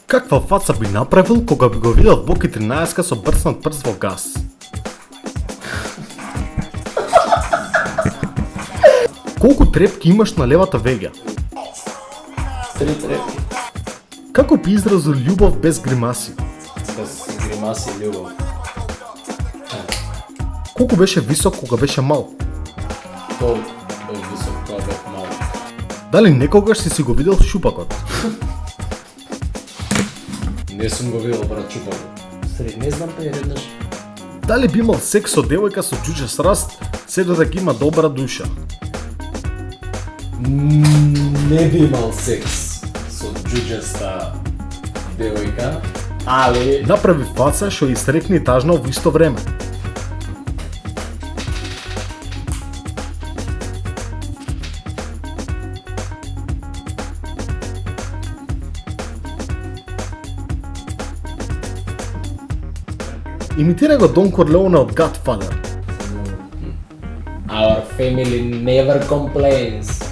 Каква фаца би направил кога би го видел Боки 13 со брцнат прст во газ? Колку трепки имаш на левата вега? 3 трепки. Како би изразил љубов без гримаси? Без гримаси и љубов. Колку беше висок кога беше мал? Колку бев висок кога бев мал. Дали некогаш си го видел шупакот? Не сум го видел брат чупакот. Сред не знам па еднаш. Дали би имал секс со девојка со џуџест раст, се додека има добра душа? Не би имал секс со џуџеста девојка, али Направи фаца што и срекни тажно во исто време. Имитира го Дон Корлеоне од Godfather. our family never complains.